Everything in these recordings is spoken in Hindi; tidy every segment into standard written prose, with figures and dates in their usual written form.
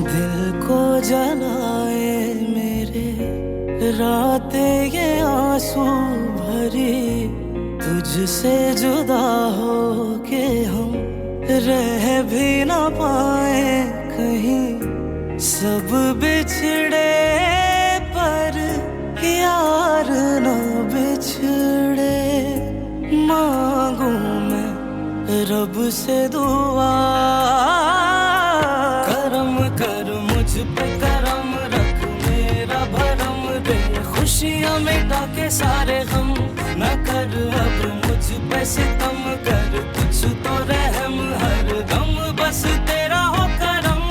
दिल को जलाए मेरे रातें ये आंसू भरी, तुझसे जुदा हो के हम रह भी ना पाए कहीं। सब बिछड़े पर यार न बिछड़े, मांगू मैं रब से दुआ, करम कर मुझ पे करम रख, मेरा भरम दे खुशियां मिटा के सारे गम। न कर अब मुझ पे सितम कर, कुछ तो रहम हर दम बस तेरा हो करम।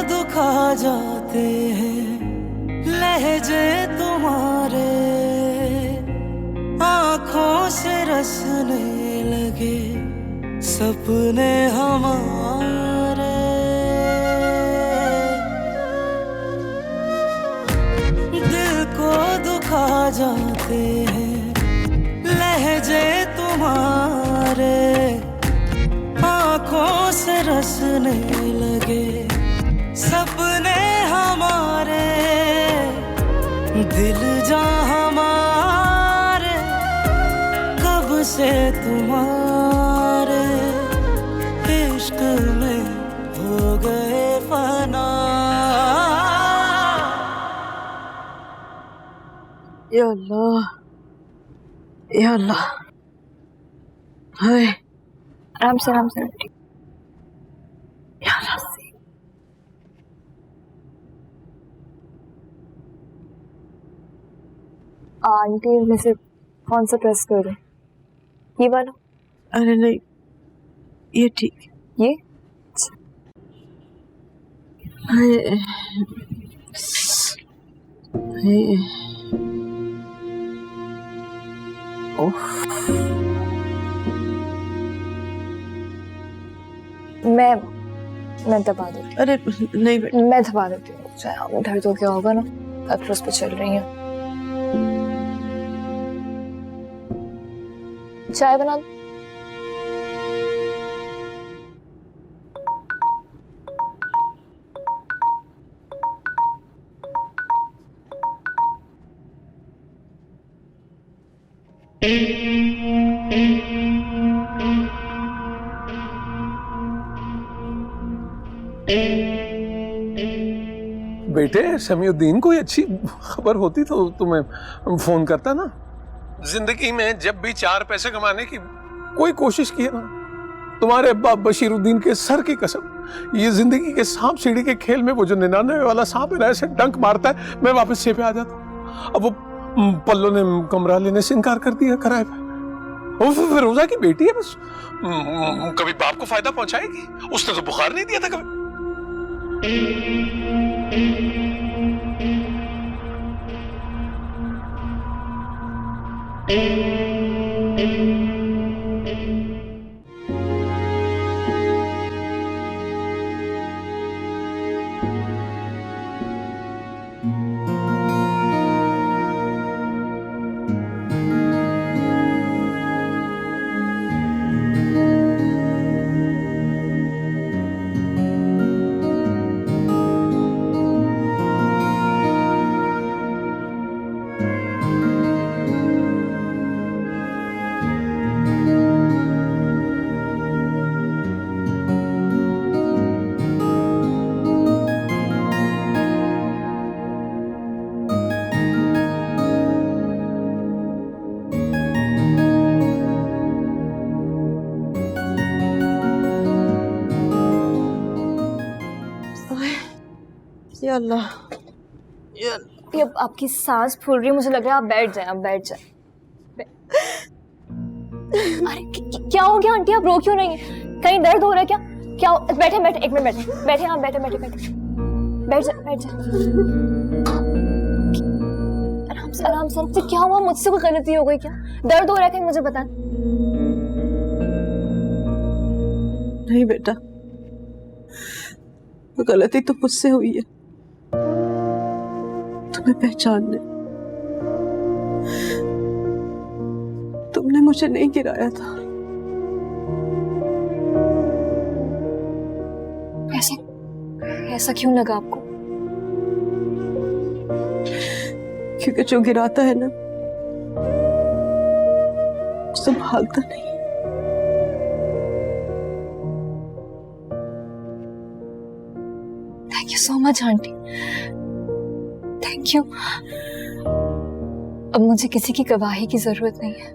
दुखा जाते हैं लहजे तुम्हारे, आंखों से रसने लगे सपने हमारे। दिल को दुखा जाते हैं लहजे तुम्हारे, आंखों से रसने लगे सपने हमारे। दिल जा हमारे कब से तुम्हारे इश्क में हो गए फना। या अल्लाह, या अल्लाह। हाय, आराम से आराम से। या अल्लाह से। आंटी में से कौन सा प्रेस करूं? ये वाला? अरे नहीं, ये ठीक। ये? हाय, हाय, ओह। मैं दबा दूँ? अरे नहीं बेटा, मैं दबा देती हूँ, चाहे दर्द हो गया होगा ना, अब फिर उस पर चल रही है। चाय बना दो। बेटे शमीउद्दीन, कोई अच्छी खबर होती तो तुम्हें फोन करता ना। जिंदगी में जब भी 4 पैसे कमाने की कोई कोशिश की है ना, तुम्हारे अब्बा बशीरुद्दीन के सर की कसम, ये जिंदगी के सांप सीढ़ी के खेल में वो जो 99 वाला सांप है ना, ऐसे डंक मारता है मैं वापस 6 पे आ जाता हूँ। अब वो पल्लो ने कमरा लेने से इनकार कर दिया किराए पे। वो फिरोजा की बेटी है, बस कभी बाप को फायदा पहुंचाएगी। उसने तो बुखार नहीं दिया था कभी। या अल्लाह, ये अब आपकी सांस फूल रही है, मुझे लग रहा है आप बैठ जाएं, आप बैठ जाएं। अरे क्या हो गया आंटी, आप रो क्यों रही हैं? कहीं दर्द हो रहा है क्या? क्या बैठे बैठे, एक मिनट बैठे बैठे, हाँ बैठे बैठे बैठे, बैठ जा बैठ जा, आराम आराम से तुझे क्या हुआ? मुझसे कोई गलती हो गई क्या? दर्द हो रहा है कहीं? मुझे बता। नहीं बेटा, गलती तो मुझसे हुई है, तुम्हें पहचानने। तुमने मुझे नहीं गिराया था। ऐसा क्यों लगा आपको? क्योंकि जो गिराता है ना, संभालता नहीं। Thank you so much aunty, thank you. अब मुझे किसी की गवाही की जरूरत नहीं है।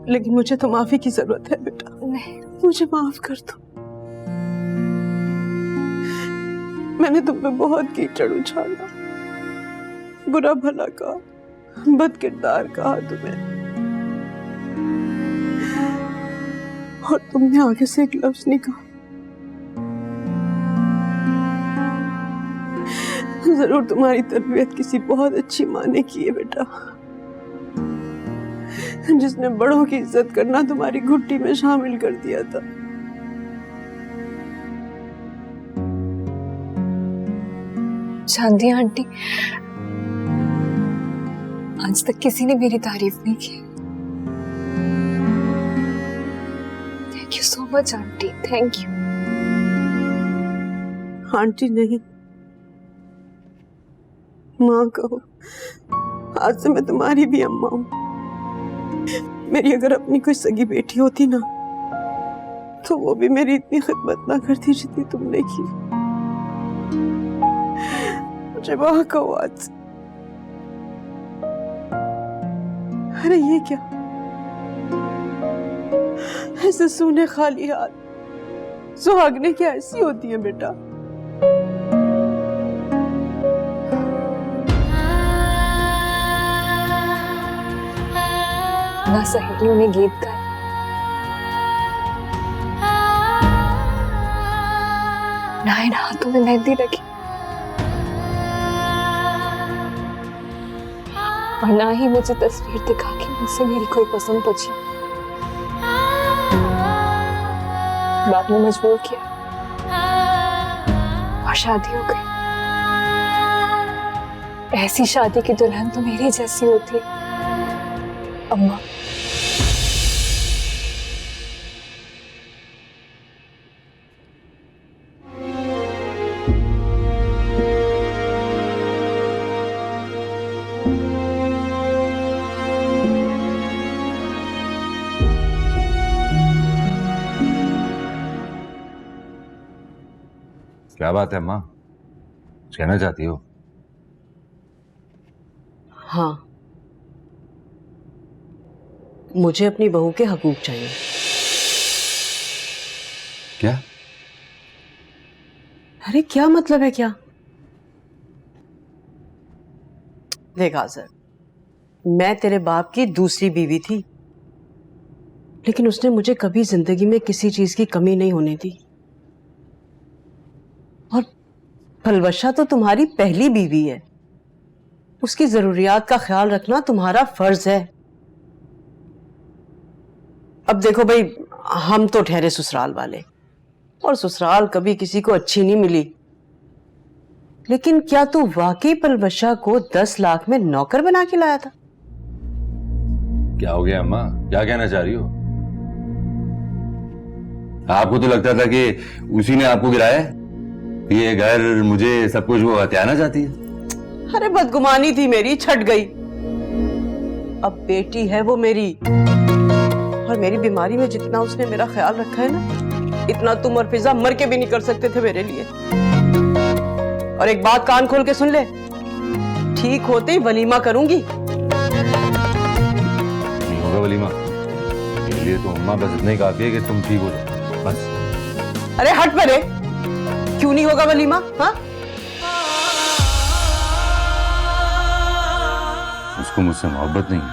लेकिन मुझे तो माफी की जरूरत है बेटा। नहीं, मुझे माफ कर दो। मैंने तुम पे बहुत कीचड़ उछाला, बुरा भला कहा, बदकिरदार कहा तुम्हें, और तुमने आगे से एक लफ्ज नहीं कहा। जरूर तुम्हारी तरबियत किसी बहुत अच्छी माँ ने की है बेटा, जिसने बड़ों की इज्जत करना तुम्हारी घुट्टी में शामिल कर दिया था। जानती आंटी, आज तक किसी ने मेरी तारीफ नहीं की। Thank you so much aunty, thank you. Aunty नहीं, माँ कहो। आज से मैं तुम्हारी भी अम्मा हूँ। मेरी अगर अपनी कोई सगी बेटी होती ना, तो वो भी मेरी इतनी खिदमत ना करती जितनी तुमने की। मुझे माँ कहो आज से। अरे ये क्या, ऐसे सूने खाली हाथ सुहागने क्या ऐसी होती है बेटा? ना सहेलियों ने गीत गाए, ना इन हाथों में मेहंदी लगी, और ना ही मुझे तस्वीर दिखा के मुझसे मेरी कोई पसंद पूछी। बाप ने मजबूर किया और शादी हो गई। ऐसी शादी की दुल्हन तो मेरी जैसी होती है अम्मा। क्या बात है माँ, कुछ कहना चाहती हो? हाँ, मुझे अपनी बहू के हकूक चाहिए। क्या? अरे क्या मतलब है क्या? देख आज़र, मैं तेरे बाप की दूसरी बीवी थी, लेकिन उसने मुझे कभी जिंदगी में किसी चीज की कमी नहीं होने दी। और फलवशा तो तुम्हारी पहली बीवी है, उसकी जरूरियात का ख्याल रखना तुम्हारा फर्ज है। अब देखो भाई, हम तो ठहरे ससुराल वाले, और ससुराल कभी किसी को अच्छी नहीं मिली, लेकिन क्या तू वाकई फलवशा को 10 लाख में नौकर बना के लाया था? क्या हो गया अम्मा, क्या कहना चाह रही हो? आपको तो लगता था कि उसी ने आपको गिराया, ये घर मुझे सब कुछ वो हत्याना चाहती है। अरे बदगुमानी थी मेरी, छट गई। अब बेटी है वो मेरी, और मेरी बीमारी में जितना उसने मेरा ख्याल रखा है ना, इतना तुम और फिजा मर के भी नहीं कर सकते थे मेरे लिए। और एक बात कान खोल के सुन ले, ठीक होते ही वलीमा करूंगी। नहीं होगा वलीमा, मेरे लिए तो अम्मा बस इतना ही काफी है कि तुम ठीक हो जाओ बस। अरे हट परे, क्यों नहीं होगा वलीमा? हाँ, उसको मुझसे मोहब्बत नहीं है,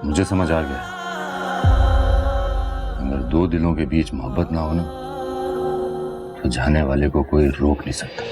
मुझे समझ आ गया। अगर दो दिलों के बीच मोहब्बत ना हो ना, तो जाने वाले को कोई रोक नहीं सकता।